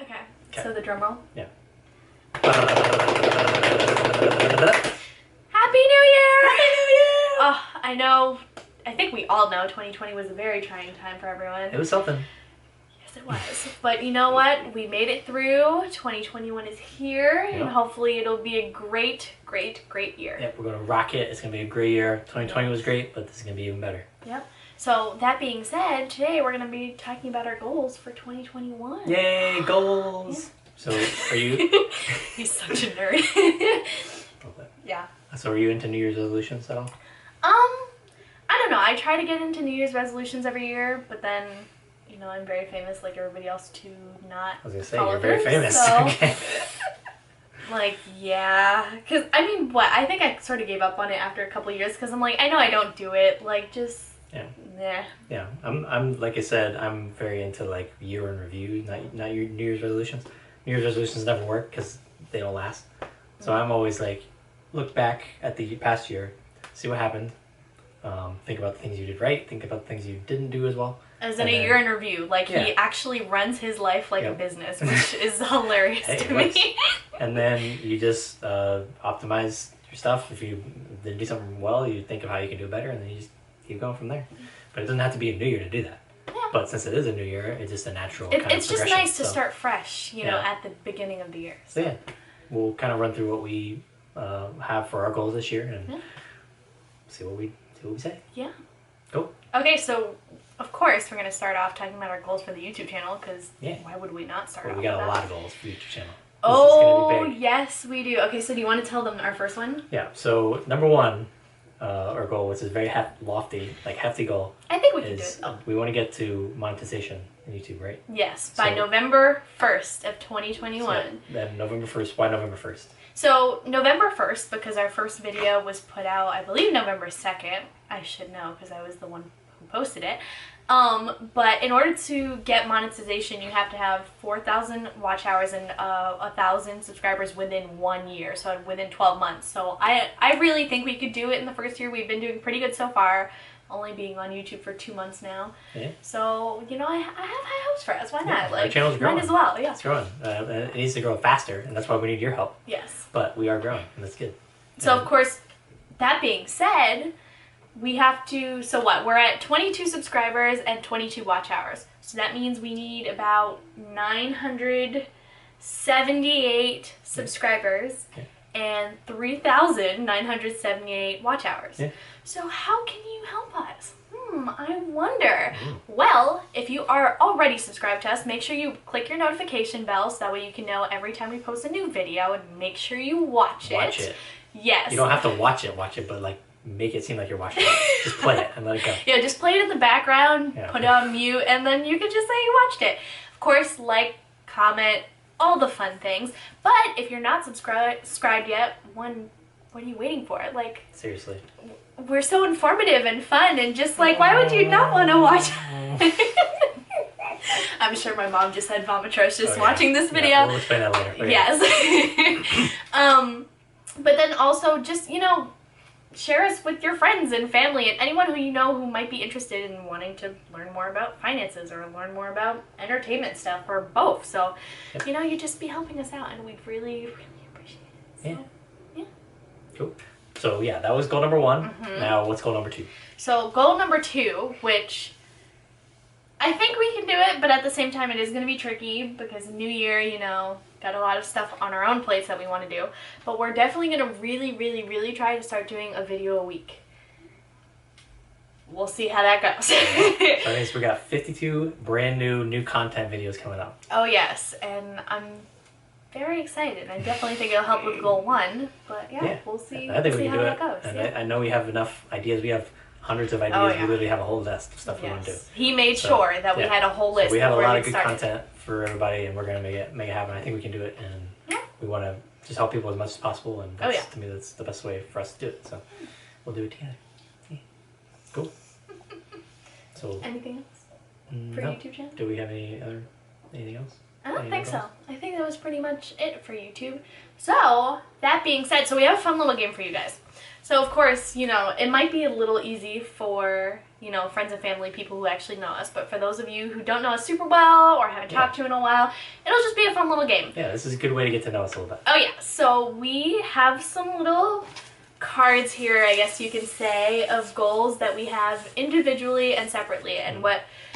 Okay. So the drum roll. Yeah. Happy New Year! Happy New Year! Oh, I know. I think we all know 2020 was a very trying time for everyone. It was something. Yes, it was. But you know what? We made it through. 2021 is here, and hopefully it'll be a great, great, great year. Yep, we're going to rock it. It's going to be a great year. 2020 was great, but this is going to be even better. Yep. So that being said, today we're going to be talking about our goals for 2021. Yay, goals! Yeah. So, are you... He's such a nerd. Yeah. So, are you into New Year's resolutions at all? I don't know. I try to get into New Year's resolutions every year, but then, you know, I'm very famous like everybody else to not I was going to say, follow you're very them, famous. So, Okay. like, yeah. Because, I mean, I think I sort of gave up on it after a couple of years because I'm like, I know I don't do it. Like, just... Yeah. Nah. Yeah. I'm like I said, I'm very into like year in review, not your New Year's resolutions. New Year's resolutions never work because they don't last. So I'm always like, look back at the past year, see what happened, think about the things you did right, think about the things you didn't do as well. As in a year in review, like he actually runs his life like a business, which is hilarious to me. And then you just optimize your stuff. If you didn't do something well, you think of how you can do it better, and then you just keep going from there. But it doesn't have to be a new year to do that. Yeah. But since it is a new year, it's just a natural kind of It's just nice to so, start fresh, you know, at the beginning of the year. So yeah, we'll kind of run through what we have for our goals this year and see what we say. Yeah. Cool. Okay, so of course we're going to start off talking about our goals for the YouTube channel because why would we not start off we got with a that? lot of goals for the YouTube channel. Oh, yes, we do. Okay, so do you want to tell them our first one? Yeah, so number one, our goal, which is very lofty, like hefty goal. I think we can do it. Oh. We want to get to monetization in YouTube, right? Yes, by November 1st of 2021. So, then November 1st. Why November 1st? So November 1st, because our first video was put out, I believe November 2nd. I should know because I was the one who posted it. But in order to get monetization, you have to have 4,000 watch hours and 1,000 subscribers within 1 year, so within 12 months. So I really think we could do it in the first year. We've been doing pretty good so far, only being on YouTube for 2 months now. Yeah. So, you know, I have high hopes for us. Why not? Like, our channel's growing. Might as well, yeah. It's growing. It needs to grow faster, and that's why we need your help. Yes. But we are growing, and that's good. So, of course, that being said... we have to, so what, we're at 22 subscribers and 22 watch hours. So that means we need about 978 subscribers and 3,978 watch hours. Yeah. So how can you help us? I wonder. Well, if you are already subscribed to us, make sure you click your notification bell so that way you can know every time we post a new video, and make sure you watch it. Watch it. Yes. You don't have to watch it, but like, make it seem like you're watching it. Just play it and let it go. Yeah, just play it in the background, put it on mute, and then you can just say you watched it. Of course, like, comment, all the fun things. But if you're not subscribed yet, what are you waiting for? Like, seriously. We're so informative and fun, and just like, why would you not want to watch it? I'm sure my mom just had vomitress just watching this video. Yeah, we'll explain that later. Okay. Yes. But then also just, you know, share us with your friends and family and anyone who you know who might be interested in wanting to learn more about finances or learn more about entertainment stuff or both. So, you know, you'd just be helping us out, and we'd really, really appreciate it. So, yeah. Cool. So, yeah, that was goal number one. Now, what's goal number two? So, goal number two, which I think we can do it, but at the same time it is going to be tricky because New Year, you know, got a lot of stuff on our own plates that we want to do. But we're definitely going to really, really, really try to start doing a video a week. We'll see how that goes. So that means we got 52 brand new content videos coming up. Oh, yes. And I'm very excited. I definitely think it'll help with goal one. But yeah, we'll see, I think we can how do that it. goes. And I know we have enough ideas. We have hundreds of ideas. We literally have a whole list of stuff we want to do. He made sure that we had a whole list. So we have a lot of good content for everybody, and we're going to make it happen. I think we can do it, and we want to just help people as much as possible, and that's, to me, that's the best way for us to do it. So we'll do it together. Yeah. Cool. So anything else for YouTube channel? Do we have anything else? I don't think so. I think that was pretty much it for YouTube. So, that being said, so we have a fun little game for you guys. So, of course, you know, it might be a little easy for, you know, friends and family, people who actually know us. But for those of you who don't know us super well or haven't talked to in a while, it'll just be a fun little game. Yeah, this is a good way to get to know us a little bit. Oh yeah, so we have some little cards here, I guess you can say, of goals that we have individually and separately. And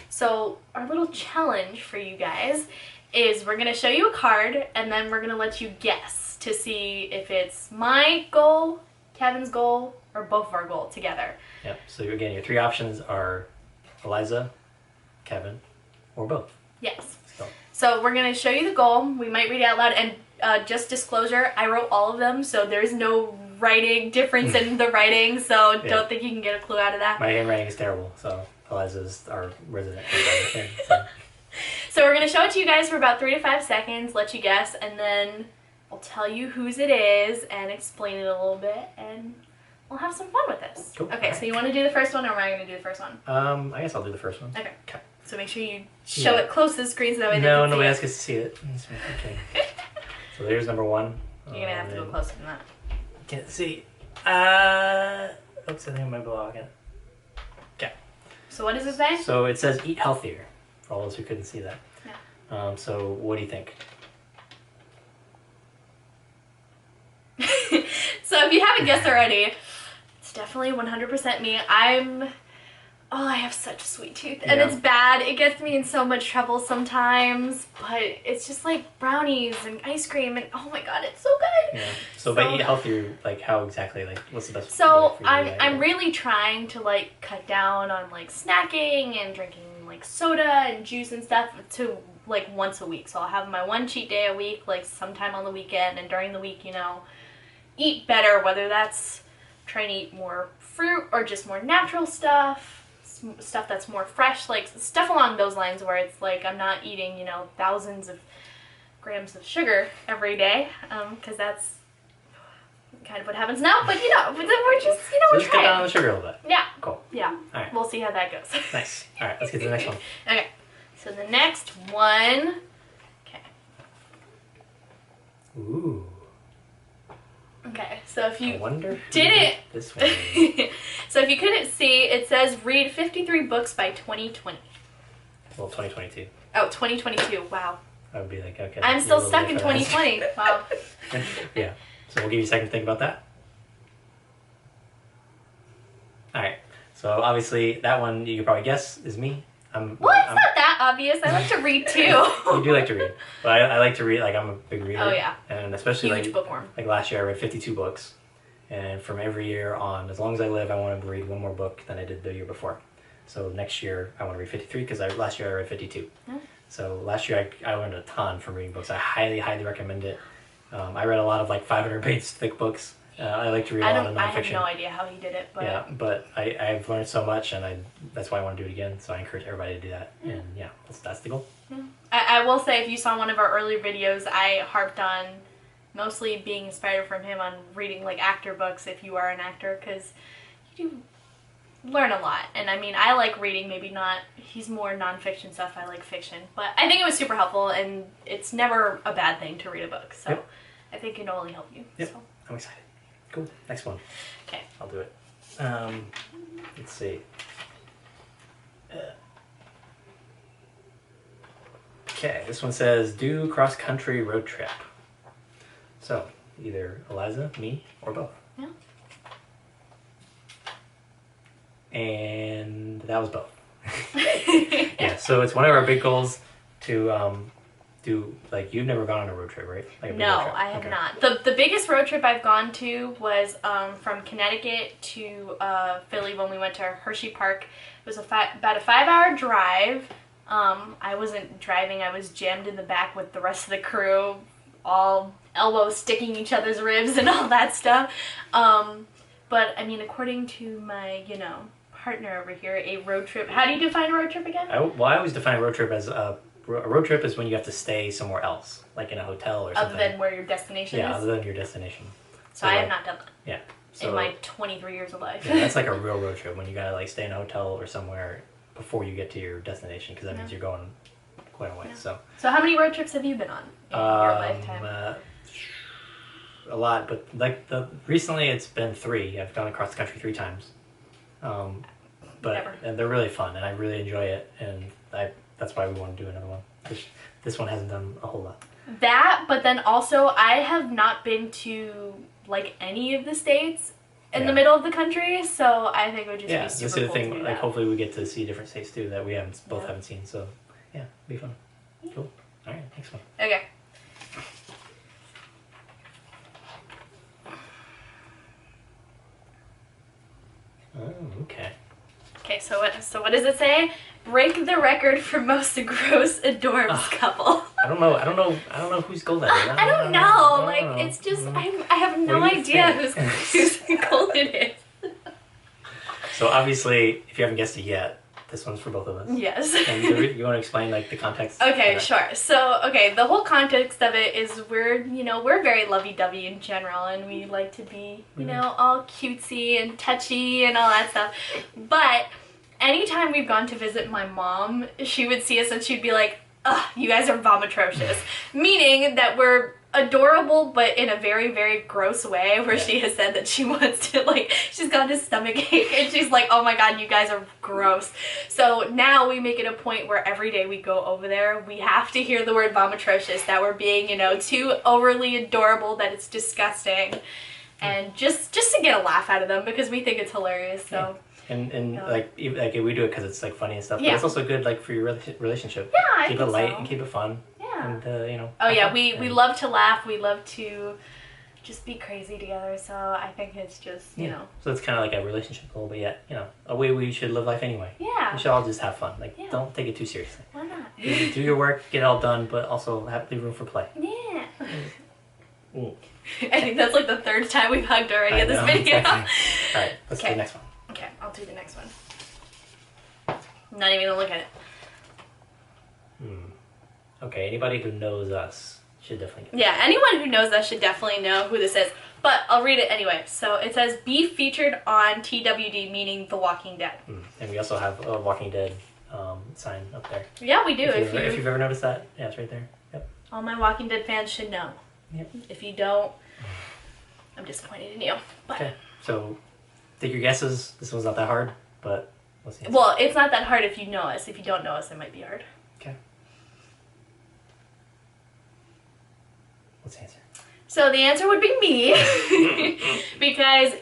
so our little challenge for you guys is we're going to show you a card and then we're going to let you guess to see if it's my goal, Kevin's goal, or both of our goal together. Yep. So again, your 3 options are Eliza, Kevin, or both. Yes. So we're going to show you the goal. We might read it out loud. And just disclosure, I wrote all of them, so there's no writing difference in the writing, so don't think you can get a clue out of that. My handwriting is terrible, so Eliza's our resident handwriter. So. So we're going to show it to you guys for about 3 to 5 seconds, let you guess, and then I'll tell you whose it is and explain it a little bit, and we'll have some fun with this. Cool. Okay, so you want to do the first one, or am I going to do the first one? I guess I'll do the first one. Okay. So make sure you show it close to the screen so that way they No, can nobody see else gets to see it. Okay. So there's number 1. You're going to have to go closer than that. Can't see. Oops, I think I might be logging. Okay. So what does it say? So it says eat healthier, for all those who couldn't see that. Yeah. So what do you think? So if you haven't guessed already, it's definitely 100% me. I have such a sweet tooth, and it's bad. It gets me in so much trouble sometimes, but it's just like brownies and ice cream, and oh my god, it's so good. Yeah. So by eat healthier, like how exactly? Like what's the best? So I'm really trying to like cut down on like snacking and drinking like soda and juice and stuff to like once a week. So I'll have my one cheat day a week, like sometime on the weekend, and during the week, you know, eat better, whether that's trying to eat more fruit or just more natural stuff that's more fresh, like stuff along those lines where it's like I'm not eating, you know, thousands of grams of sugar every day, because that's kind of what happens now, but you know, we're just, you know, so we're just trying. cut down on the sugar a little bit. Yeah. Cool. Yeah. All right. We'll see how that goes. Nice. All right, let's get to the next one. Okay. So the next one, okay. Ooh. Okay, so if you I wonder didn't, this one. so if you couldn't see, it says read 53 books by 2020. Well, 2022. Oh, 2022. Wow. I would be like, okay. I'm still stuck in 2020. Wow. Yeah. So we'll give you a second to think about that. All right. So obviously that one you could probably guess is me. Well, it's not that obvious. I like to read too. You do like to read, but I like to read. Like I'm a big reader. Oh yeah. And especially huge bookworm. Like last year I read 52 books, and from every year on, as long as I live, I want to read one more book than I did the year before. So next year I want to read 53 because last year I read 52. Oh. So last year I learned a ton from reading books. I highly recommend it. I read a lot of like 500-page thick books. I like to read a lot of nonfiction. I have no idea how he did it, but yeah, but I've learned so much, and that's why I want to do it again. So I encourage everybody to do that, and yeah, that's the goal. Yeah. I will say, if you saw one of our early videos, I harped on mostly being inspired from him on reading like actor books if you are an actor, because you do learn a lot. And I mean, I like reading, maybe not. He's more nonfiction stuff. I like fiction, but I think it was super helpful, and it's never a bad thing to read a book. So I think it'll only help you. Yep. So. I'm excited. Cool. Next one. Okay. I'll do it. Let's see. Okay, this one says, do cross-country road trip. So, either Eliza, me, or both. Yeah. And that was both. Yeah, so it's one of our big goals to do, like, you've never gone on a road trip, right? Like no, I have not. The biggest road trip I've gone to was from Connecticut to Philly when we went to Hershey Park. It was about a 5-hour drive. I wasn't driving, I was jammed in the back with the rest of the crew, all elbows sticking each other's ribs and all that stuff. But, I mean, according to my, you know, partner over here, a road trip, how do you define a road trip again? I always define a road trip as a road trip is when you have to stay somewhere else, like in a hotel or something. Other than where your destination is? Yeah, other than your destination. So I have not done that. Yeah. So, in my 23 years of life. Yeah, that's like a real road trip when you gotta like stay in a hotel or somewhere before you get to your destination, because that means you're going quite a way. So how many road trips have you been on in your lifetime? A lot, but like recently it's been 3. I've gone across the country 3 times. Never. And they're really fun, and I really enjoy it, and that's why we want to do another one. This one hasn't done a whole lot. That, but then also I have not been to like any of the states in the middle of the country, so I think it would just be super this is the cool thing. to do Like, that. hopefully, we get to see different states too that we haven't seen. So, yeah, it'll be fun. Cool. All right, next one. Okay. Oh, okay. Okay, so what does it say? Break the record for most gross adorbs couple. I don't know whose goal that is. I don't know. Like, know. it's just I have no What do you idea think? whose goal it is. So obviously, if you haven't guessed it yet, this one's for both of us. Yes. And you want to explain like the context? Okay, sure. So, the whole context of it is we're very lovey-dovey in general, and we like to be, all cutesy and touchy and all that stuff. But anytime we've gone to visit my mom, she would see us and she'd be like, ugh, you guys are vomitrocious. Meaning that we're adorable, but in a very, very gross way, where she has said that she wants to, like, she's got a stomach ache, and she's like, oh my god, you guys are gross. So now we make it a point where every day we go over there, we have to hear the word vomitrocious, that we're being, too overly adorable, that it's disgusting, and just to get a laugh out of them, because we think it's hilarious, so... Yeah. And like we do it because it's like funny and stuff, but Yeah. it's also good like for your relationship. Yeah, I keep think it light so. and keep it fun. Yeah. And Oh yeah, we love to laugh. We love to just be crazy together. So I think it's just So it's kind of like a relationship goal, but yet a way we should live life anyway. Yeah. We should all just have fun. Like Yeah. don't take it too seriously. Why not? Do your work, get it all done, but also leave room for play. Yeah. Mm. I think that's like the third time we've hugged already in this video. Exactly. All right, let's do the next one. Okay, I'll do the next one. I'm not even gonna look at it. Okay, anybody who knows us should definitely get it. Yeah, anyone who knows us should definitely know who this is. But I'll read it anyway. So it says, be featured on TWD, meaning The Walking Dead. And we also have a Walking Dead sign up there. Yeah, we do. If you've ever noticed that, yeah, it's right there. Yep. All my Walking Dead fans should know. Yep. If you don't, I'm disappointed in you. But, Okay, so take your guesses. This one's not that hard, but what's the answer? well, it's not that hard if you know us. If you don't know us, it might be hard. Okay. What's the answer? So the answer would be me. Because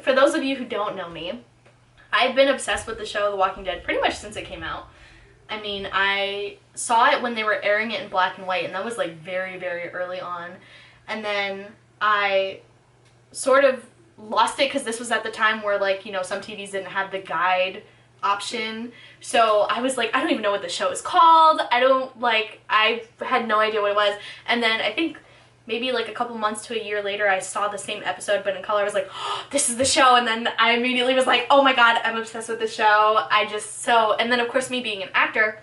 for those of you who don't know me, I've been obsessed with the show The Walking Dead pretty much since it came out. I mean, I saw it when they were airing it in black and white, and that was like very, very early on. And then I sort of lost it because this was at the time where, like, some TVs didn't have the guide option. So I was like, I don't even know what the show is called. I had no idea what it was. And then I think maybe like a couple months to a year later, I saw the same episode, but in color. I was like, oh, this is the show. And then I immediately was like, oh my god, I'm obsessed with this show. And then of course me being an actor,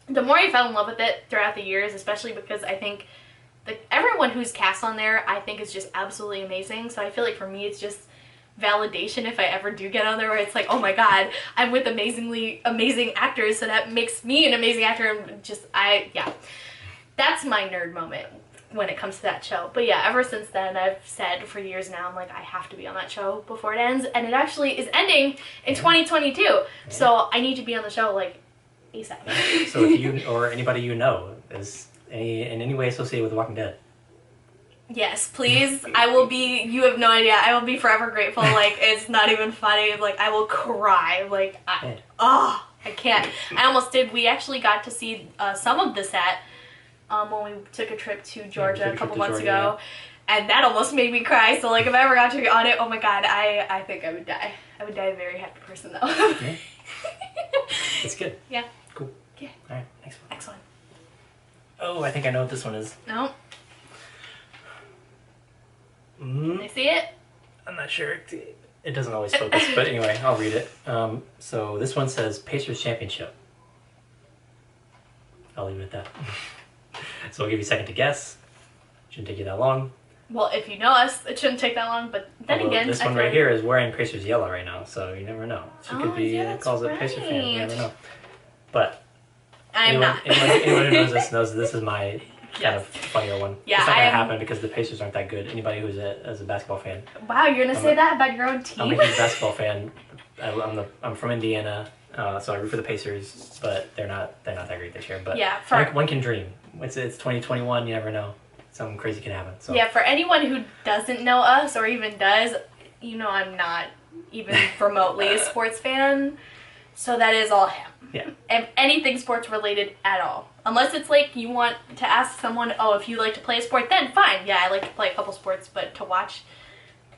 the more I fell in love with it throughout the years, especially because I think everyone who's cast on there, I think is just absolutely amazing. So I feel like for me, it's just validation if I ever do get on there where it's like, oh my god, I'm with amazing actors, so that makes me an amazing actor, and that's my nerd moment when it comes to that show. But yeah, ever since then, I've said for years now, I'm like, I have to be on that show before it ends, and it actually is ending in 2022, so I need to be on the show like ASAP. So if you or anybody you know is in any way associated with The Walking Dead, yes, please. I will be, you have no idea, I will be forever grateful. Like, it's not even funny. Like, I will cry. Like, I can't. I almost did. We actually got to see some of the set when we took a trip to Georgia a couple months ago. Yeah. And that almost made me cry. So, like, if I ever got to be on it, oh my god, I think I would die. I would die a very happy person, though. Yeah. It's good. Yeah. Cool. Yeah. All right, next one. Next one. Oh, I think I know what this one is. No. Can I see it? I'm not sure. It doesn't always focus, but anyway, I'll read it. So this one says Pacers Championship. I'll leave it at that. So I'll give you a second to guess. Shouldn't take you that long. Well, if you know us, it shouldn't take that long, but then again... This one right here is wearing Pacers yellow right now, so you never know. She could be calls it Pacers fan. You never know. But anyone who knows this is my kind of funnier one. Yeah, it's not going to happen because the Pacers aren't that good. Anybody who's a basketball fan. Wow, you're going to say that about your own team? I'm a huge basketball fan. I'm from Indiana, so I root for the Pacers, but they're not that great this year. But Yeah, one can dream. It's 2021. You never know. Something crazy can happen. So. Yeah, for anyone who doesn't know us or even does, I'm not even remotely a sports fan, so that is all him. Yeah. And anything sports related at all. Unless it's like you want to ask someone, oh, if you like to play a sport, then fine. Yeah, I like to play a couple sports, but to watch,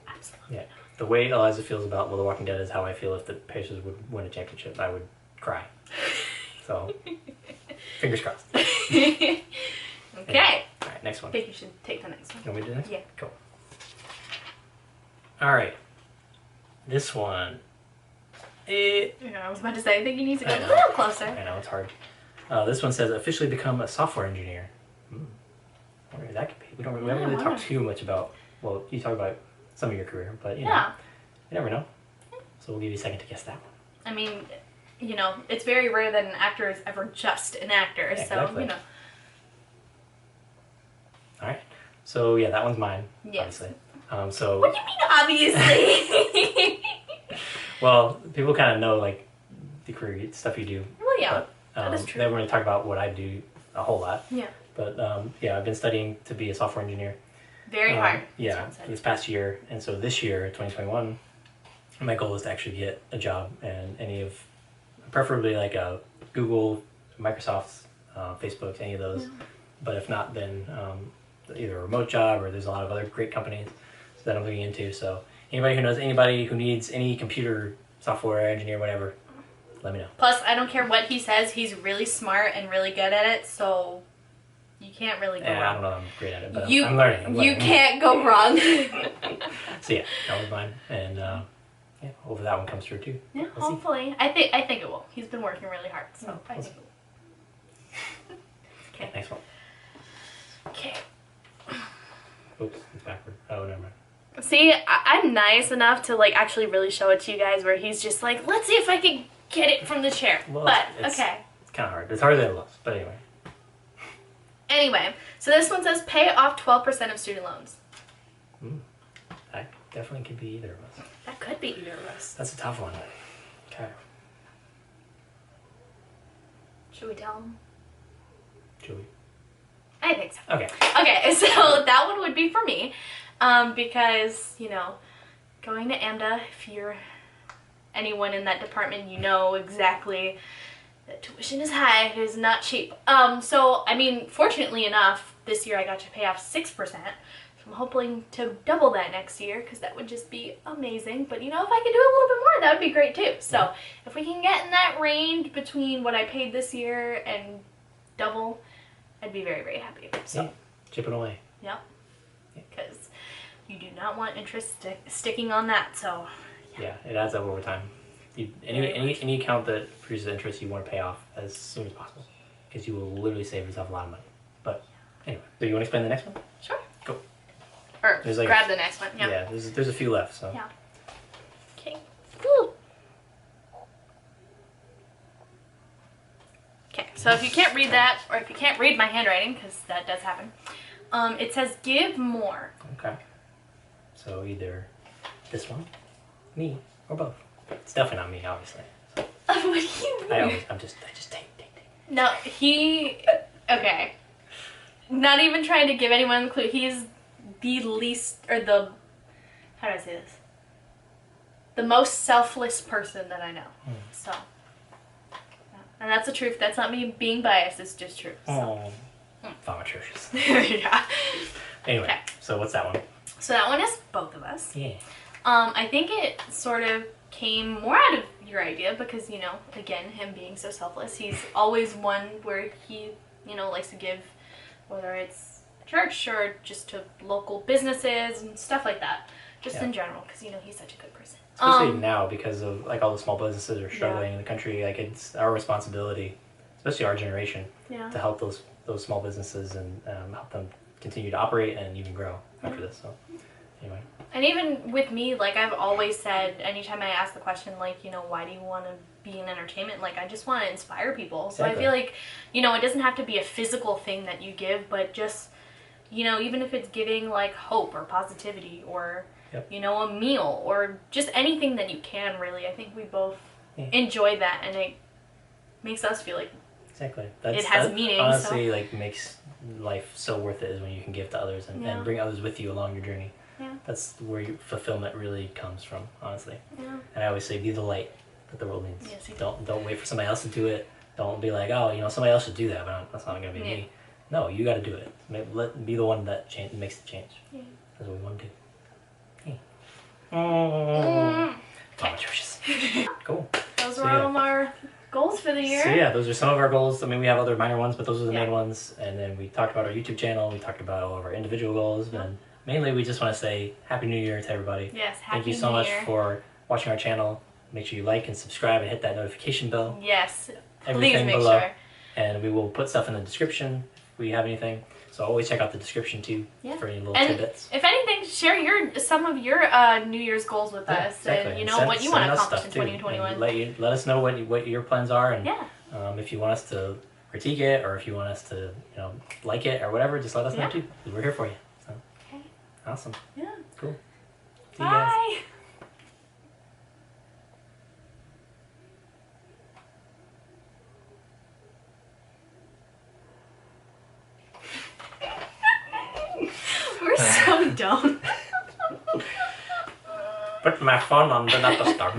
absolutely. Yeah. The way Eliza feels about The Walking Dead is how I feel if the Pacers would win a championship. I would cry. So, fingers crossed. Okay. Yeah. All right, next one. I think you should take the next one. You want me to do this? Yeah. Cool. All right. This one. I was about to say, I think you need to go a little closer. I know, it's hard. This one says, officially become a software engineer. I wonder who that could be. We haven't really talked too much about, well, you talk about some of your career, but you never know. So we'll give you a second to guess that one. I mean, it's very rare that an actor is ever just an actor, Yeah, so, exactly. All right. So, yeah, that one's mine, yes. obviously. So. What do you mean, obviously? Well, people kind of know, like, the career stuff you do. Well, yeah, but, that is true. They were going to talk about what I do a whole lot. Yeah. But, I've been studying to be a software engineer. Very hard. Yeah, this past year. And so this year, 2021, my goal is to actually get a job in any of, preferably like a Google, Microsoft, Facebook, any of those. Yeah. But if not, then either a remote job or there's a lot of other great companies that I'm looking into. So anybody who knows anybody who needs any computer software engineer, whatever, let me know. Plus, I don't care what he says. He's really smart and really good at it, so you can't really go wrong. I don't know if I'm great at it, but I'm learning. You can't go wrong. So yeah, that was mine. And hopefully that one comes through too. Yeah, We'll hopefully. I think it will. He's been working really hard, so I think it will. Okay, next one. Okay. Oops, it's backward. Oh, never mind. See, I'm nice enough to actually really show it to you guys, where he's just like, let's see if I can get it from the chair. Well, but it's okay. It's kind of hard. It's harder than it looks, but anyway. Anyway, so this one says pay off 12% of student loans. That definitely could be either of us. That could be either of us. That's a tough one. Okay. Should we tell him? Should we? I think so. Okay. Okay, so that one would be for me, because, going to AMDA, if you're anyone in that department, you know exactly that tuition is high. It is not cheap. So, I mean, fortunately enough, this year I got to pay off 6%. So I'm hoping to double that next year, because that would just be amazing. But, if I could do a little bit more, that would be great too. So, if we can get in that range between what I paid this year and double, I'd be very, very happy. So, yeah, chipping away. Yep. Because you do not want interest sticking on that. So, yeah, it adds up over time. Any account that produces interest, you want to pay off as soon as possible, because you will literally save yourself a lot of money. But anyway, so you want to explain the next one? Sure. Go. Or grab the next one. Yeah. Yeah. There's a few left. So. Yeah. Okay. Woo. Okay. So if you can't read that, or if you can't read my handwriting, because that does happen, it says give more. Okay. So either this one, me, or both. It's definitely not me, obviously. So. What do you mean? I just take. No, okay. Not even trying to give anyone a clue. He's the least, or the, how do I say this? The most selfless person that I know. So, and that's the truth. That's not me being biased. It's just true. So. I'm atrocious. Yeah. Anyway, okay. So what's that one? So that one is both of us. Yeah. I think it sort of came more out of your idea because, again, him being so selfless, he's always one where he, likes to give, whether it's church or just to local businesses and stuff like that, just in general, because, he's such a good person. Especially now, because of, all the small businesses are struggling in the country, it's our responsibility, especially our generation, to help those small businesses and help them continue to operate and even grow after this, so. Anyway. And even with me, I've always said, anytime I ask the question, why do you want to be in entertainment? I just want to inspire people. So exactly. I feel like, it doesn't have to be a physical thing that you give, but just, even if it's giving, hope or positivity or, Yep. you know, a meal, or just anything that you can, really. I think we both enjoy that, and it makes us feel like exactly. it has meaning. Honestly, like, makes life so worth it is when you can give to others and bring others with you along your journey. Yeah. That's where your fulfillment really comes from, honestly. Yeah. And I always say, be the light that the world needs. Yes, don't wait for somebody else to do it. Don't be like, oh, you know, somebody else should do that, but that's not gonna be me. No, you got to do it. Be the one that makes the change. Yeah. That's what we want to do. Oh, atrocious. Cool. Those were all of our goals for the year. So yeah, those are some of our goals. I mean, we have other minor ones, but those are the main ones. And then we talked about our YouTube channel. We talked about all of our individual goals. And mainly, we just want to say Happy New Year to everybody. Yes, Happy New Year. Thank you so much for watching our channel. Make sure you like and subscribe and hit that notification bell. Yes, Everything please make below. sure. And we will put stuff in the description if we have anything. So always check out the description too for any little tidbits. If anything, share some of your New Year's goals with us, exactly. and you know what you want to accomplish in 2021. Let us know what your plans are, and if you want us to critique it, or if you want us to like it or whatever, just let us know too. We're here for you. So awesome. Yeah. Cool. See you guys. Bye. We're so dumb. Put my phone on the not to start.